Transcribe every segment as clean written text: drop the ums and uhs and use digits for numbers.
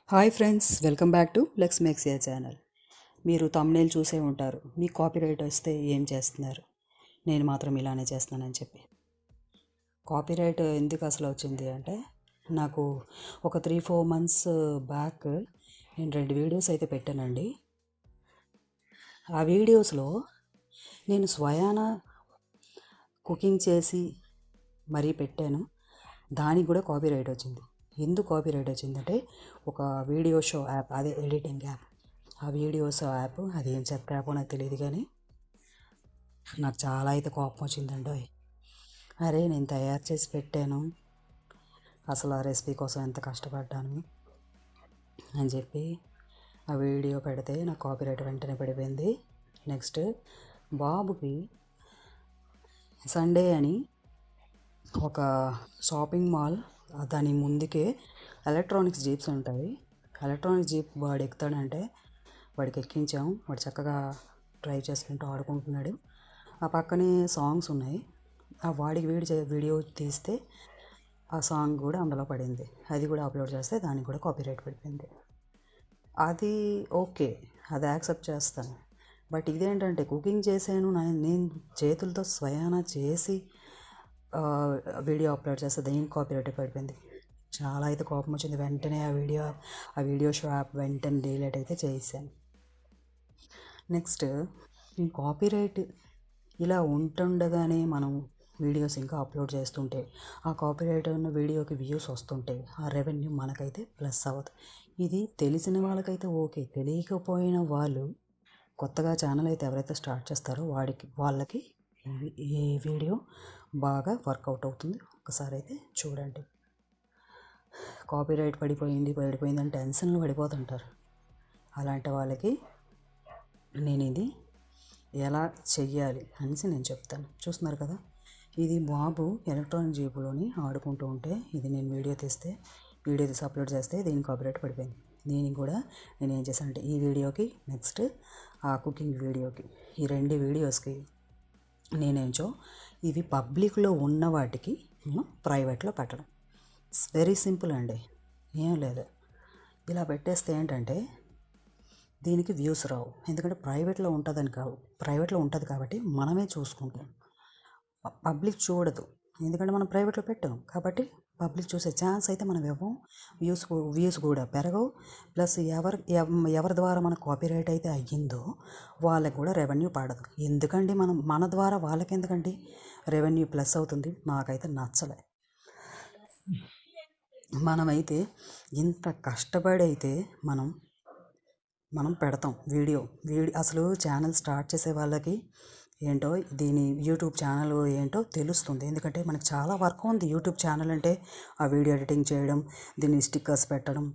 Hi friends, welcome back to లెక్స్ మేక్స్ ఏ ఛానల్. మీరు తమ్నేల్ చూసే ఉంటారు. మీ కాపీరైట్ వస్తే ఏం చేస్తున్నారు? నేను మాత్రం ఇలానే చేస్తున్నానని చెప్పి. కాపీరైట్ ఎందుకు అసలు వచ్చింది అంటే, నాకు ఒక 3-4 మంత్స్ బ్యాక్ నేను 2 వీడియోస్ అయితే పెట్టానండి. ఆ వీడియోస్లో నేను స్వయాన కుకింగ్ చేసి మరీ పెట్టాను. దానికి కూడా కాపీరైట్ వచ్చింది. ఎందుకు కాపీరైట్ వచ్చిందంటే, ఒక వీడియో షో యాప్, అదే ఎడిటింగ్ యాప్, ఆ వీడియోస్ యాప్, అది ఏం చెత్త యాప్ నాకు తెలియదు, కానీ నాకు చాలా అయితే కోపం వచ్చిందండి. అరే, నేను తయారు చేసి పెట్టాను, అసలు ఆ రెసిపీ కోసం ఎంత కష్టపడ్డాను అని చెప్పి ఆ వీడియో పెడితే నాకు కాపీరైట్ వెంటనే పడిపోయింది. నెక్స్ట్, బాబుకి సండే అని ఒక షాపింగ్ మాల్, దాని ముందుకే ఎలక్ట్రానిక్స్ జీప్స్ ఉంటాయి. ఎలక్ట్రానిక్స్ జీప్ వాడు ఎక్కుతాడంటే వాడికి ఎక్కించాము. వాడు చక్కగా డ్రైవ్ చేసుకుంటూ ఆడుకుంటున్నాడు. ఆ పక్కనే సాంగ్స్ ఉన్నాయి. ఆ వాడికి వీడియో తీస్తే ఆ సాంగ్ కూడా అందులో పడింది. అది కూడా అప్లోడ్ చేస్తే దానికి కూడా కాపీరైట్ పడిపోయింది. అది ఓకే, అది యాక్సెప్ట్ చేస్తాను. బట్ ఇదేంటంటే, కుకింగ్ చేశాను, నేను చేతులతో స్వయానా చేసి వీడియో అప్లోడ్ చేస్తే దేనికి కాపీరైట్ పడిపోయింది. చాలా అయితే కోపం వచ్చింది. వెంటనే ఆ వీడియో షో యాప్ వెంటనే డిలీట్ అయితే చేసాను. నెక్స్ట్, ఈ కాపీరైట్ ఇలా ఉంటుండగానే మనం వీడియోస్ ఇంకా అప్లోడ్ చేస్తుంటే, ఆ కాపీరైట్ ఉన్న వీడియోకి వ్యూస్ వస్తుంటే ఆ రెవెన్యూ మనకైతే ప్లస్ అవ్వదు. ఇది తెలిసిన వాళ్ళకైతే ఓకే, తెలియకపోయిన వాళ్ళు, కొత్తగా ఛానల్ అయితే ఎవరైతే స్టార్ట్ చేస్తారో వాళ్ళకి ఈ వీడియో బాగా వర్కౌట్ అవుతుంది. ఒకసారి అయితే చూడండి. కాపీరైట్ పడిపోయిందని టెన్షన్లు పడిపోతుంటారు. అలాంటి వాళ్ళకి నేను ఇది ఎలా చెయ్యాలి అనేసి నేను చెప్తాను. చూస్తున్నారు కదా, ఇది బాబు ఎలక్ట్రానిక్ జీపులోని ఆడుకుంటూ ఉంటే, ఇది నేను వీడియో తీసి అప్లోడ్ చేస్తే దీనికి కాపీరైట్ పడిపోయింది. దీనికి కూడా నేను ఏం చేశానంటే, ఈ వీడియోకి, నెక్స్ట్ ఆ కుకింగ్ వీడియోకి, ఈ 2 వీడియోస్కి నేనేంచో ఇవి పబ్లిక్లో ఉన్న వాటికి ప్రైవేట్లో పెట్టడం. ఇట్స్ వెరీ సింపుల్ అండి, ఏం లేదు. ఇలా పెట్టేస్తే ఏంటంటే దీనికి వ్యూస్ రావు. ఎందుకంటే ప్రైవేట్లో ఉంటుంది కాబట్టి మనమే చూసుకుంటాం. పబ్లిక్ చూడదు, ఎందుకంటే మనం ప్రైవేట్లో పెట్టాం కాబట్టి పబ్లిక్ చూసే ఛాన్స్ అయితే మనం ఇవ్వం. వ్యూస్ కూడా పెరగవు. ప్లస్ ఎవరి ద్వారా మనకు కాపీరైట్ అయితే అయ్యిందో వాళ్ళకి కూడా రెవెన్యూ పడదు. ఎందుకండి, మన ద్వారా వాళ్ళకి ఎందుకండి రెవెన్యూ ప్లస్ అవుతుంది? నాకైతే నచ్చలే. మనమైతే ఇంత కష్టపడి అయితే మనం పెడతాం వీడియో. అసలు ఛానల్ స్టార్ట్ చేసే వాళ్ళకి ఏంటో, దీని యూట్యూబ్ ఛానల్ ఏంటో తెలుస్తుంది. ఎందుకంటే మనకు చాలా వర్క్ ఉంది. యూట్యూబ్ ఛానల్ అంటే ఆ వీడియో ఎడిటింగ్ చేయడం, దీన్ని స్టిక్కర్స్ పెట్టడం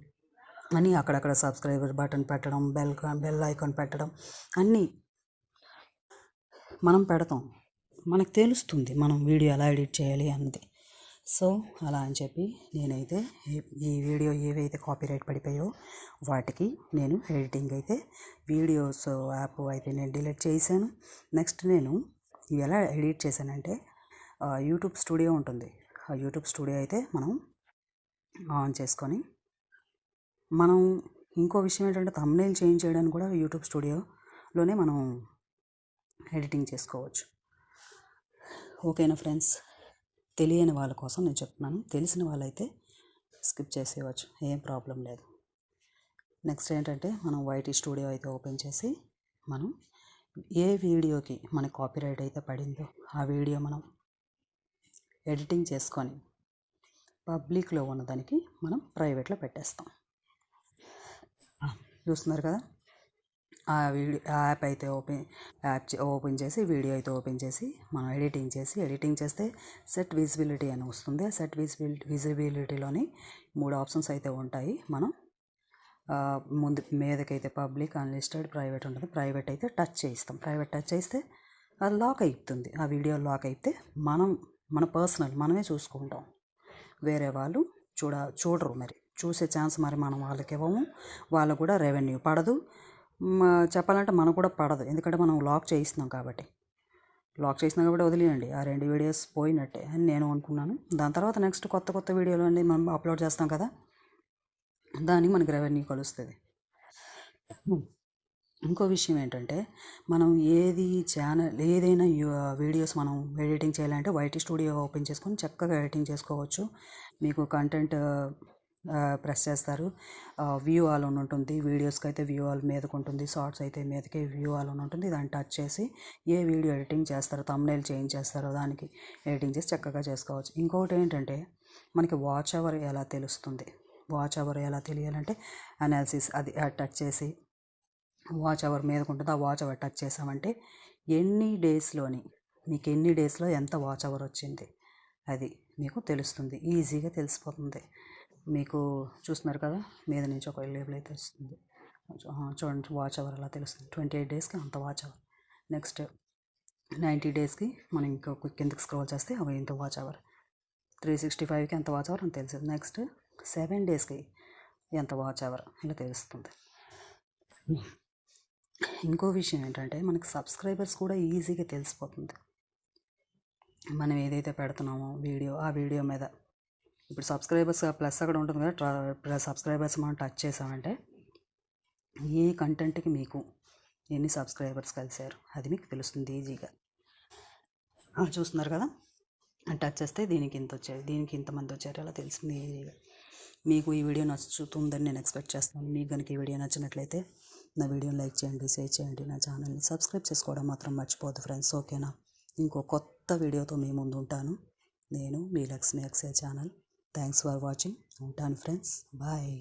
అని, అక్కడక్కడ సబ్స్క్రైబర్ బటన్ పెట్టడం, బెల్ ఐకాన్ పెట్టడం, అన్నీ మనం పెడతాం. మనకు తెలుస్తుంది మనం వీడియో ఎలా ఎడిట్ చేయాలి అన్నది. సో అలా అని చెప్పి నేనైతే ఈ వీడియో ఏవైతే కాపీరైట్ పడిపోయో వాటికి నేను ఎడిటింగ్ అయితే, వీడియోస్ యాప్ అయితే నేను డిలీట్ చేశాను. నెక్స్ట్, నేను ఎలా ఎడిట్ చేశానంటే, యూట్యూబ్ స్టూడియో ఉంటుంది. ఆ యూట్యూబ్ స్టూడియో అయితే మనం ఆన్ చేసుకొని, మనం ఇంకో విషయం ఏంటంటే, థంబ్నెయిల్ చేంజ్ చేయడానికి కూడా యూట్యూబ్ స్టూడియోలోనే మనం ఎడిటింగ్ చేసుకోవచ్చు. ఓకేనా ఫ్రెండ్స్? తెలియని వాళ్ళ కోసం నేను చెప్తున్నాను. తెలిసిన వాళ్ళైతే స్కిప్ చేసేయవచ్చు, ఏం ప్రాబ్లం లేదు. నెక్స్ట్ ఏంటంటే, మనం వైటీ స్టూడియో అయితే ఓపెన్ చేసి, మనం ఏ వీడియోకి మనకి కాపీరైట్ అయితే పడిందో ఆ వీడియో మనం ఎడిటింగ్ చేసుకొని పబ్లిక్లో ఉన్నదానికి మనం ప్రైవేట్లో పెట్టేస్తాం. చూస్తున్నారు కదా, ఆ యాప్ అయితే ఓపెన్ చేసి, వీడియో అయితే ఓపెన్ చేసి, మనం ఎడిటింగ్ చేస్తే సెట్ విజిబిలిటీ అని వస్తుంది. ఆ సెట్ విజిబిలిటీలోని 3 ఆప్షన్స్ అయితే ఉంటాయి. మనం ముందు మీదకైతే పబ్లిక్, అన్లిస్టెడ్, ప్రైవేట్ ఉంటుంది. ప్రైవేట్ అయితే టచ్ చేయిస్తాం. ప్రైవేట్ టచ్ చేస్తే అది లాక్ అవుతుంది. ఆ వీడియో లాక్ అయితే మన పర్సనల్ మనమే చూసుకుంటాం. వేరే వాళ్ళు చూడరు. మరి చూసే ఛాన్స్ మరి మనం వాళ్ళకి ఇవ్వము. వాళ్ళకు కూడా రెవెన్యూ పడదు. చెప్పాలంటే మనకు కూడా పడదు, ఎందుకంటే మనం లాక్ చేయిస్తున్నాం కాబట్టి వదిలేయండి. ఆ 2 వీడియోస్ పోయినట్టే అని నేను అనుకున్నాను. దాని తర్వాత నెక్స్ట్ కొత్త వీడియోలు అన్నీ మనం అప్లోడ్ చేస్తాం కదా, దానికి మనకి రెవెన్యూ కలుస్తుంది. ఇంకో విషయం ఏంటంటే మనం ఏదైనా వీడియోస్ మనం ఎడిటింగ్ చేయాలంటే వైటీ స్టూడియో ఓపెన్ చేసుకొని చక్కగా ఎడిటింగ్ చేసుకోవచ్చు. మీకు కంటెంట్ ప్రెస్ చేస్తారు, వ్యూ ఆల్ అని ఉంటుంది. వీడియోస్కి అయితే వ్యూ ఆల్ మీదకు ఉంటుంది, షార్ట్స్ అయితే మీదకి వ్యూ ఆల్ అని ఉంటుంది. దాన్ని టచ్ చేసి ఏ వీడియో ఎడిటింగ్ చేస్తారో, థంబ్నెయిల్ చేంజ్ చేస్తారో దానికి ఎడిటింగ్ చేసి చక్కగా చేసుకోవచ్చు. ఇంకొకటి ఏంటంటే మనకి వాచ్ అవర్ ఎలా తెలుస్తుంది, వాచ్ అవర్ ఎలా తెలియాలంటే అనాలిసిస్ అది టచ్ చేసి వాచ్ అవర్ మీదకు ఉంటుంది. ఆ వాచ్ అవర్ టచ్ చేసామంటే మీకు ఎన్ని డేస్లో ఎంత వాచ్ అవర్ వచ్చింది అది మీకు తెలుస్తుంది, ఈజీగా తెలిసిపోతుంది. మీకు చూస్తున్నారు కదా, మీద నుంచి ఒక లేబుల్ అయితే వస్తుంది. చూడండి, వాచ్ అవర్ అలా తెలుస్తుంది. 28 డేస్కి అంత వాచ్ అవర్. నెక్స్ట్ 90 డేస్కి మనం ఇంకా కిందకి స్క్రోల్ చేస్తే అవి ఎంత వాచ్ అవర్. 365కి ఎంత వాచ్ అవర్ అని తెలుస్తుంది. నెక్స్ట్ 7 డేస్కి ఎంత వాచ్ అవర్ ఇలా తెలుస్తుంది. ఇంకో విషయం ఏంటంటే మనకి సబ్స్క్రైబర్స్ కూడా ఈజీగా తెలిసిపోతుంది. మనం ఏదైతే పెడుతున్నామో ఆ వీడియో మీద ఇప్పుడు సబ్స్క్రైబర్స్ ప్లస్ అక్కడ ఉంటుంది కదా, సబ్స్క్రైబర్స్ మనం టచ్ చేసామంటే ఏ కంటెంట్కి మీకు ఎన్ని సబ్స్క్రైబర్స్ కలిసారు అది మీకు తెలుస్తుంది ఈజీగా. చూస్తున్నారు కదా, టచ్ చేస్తే దీనికి ఇంత వచ్చారు, దీనికి ఇంతమంది వచ్చారు, అలా తెలిసింది ఈజీగా. మీకు ఈ వీడియో నచ్చుతుందని నేను ఎక్స్పెక్ట్ చేస్తాను. మీకు కనుక ఈ వీడియో నచ్చినట్లయితే నా వీడియోని లైక్ చేయండి, షేర్ చేయండి, నా ఛానల్ని సబ్స్క్రైబ్ చేసుకోవడం మాత్రం మర్చిపోద్దు ఫ్రెండ్స్, ఓకేనా? ఇంకో కొత్త వీడియోతో మీ ముందు ఉంటాను. నేను మీ లక్ష్మి ఎక్సే ఛానల్. Thanks for watching. ఉంటాను ఫ్రెండ్స్, బాయ్.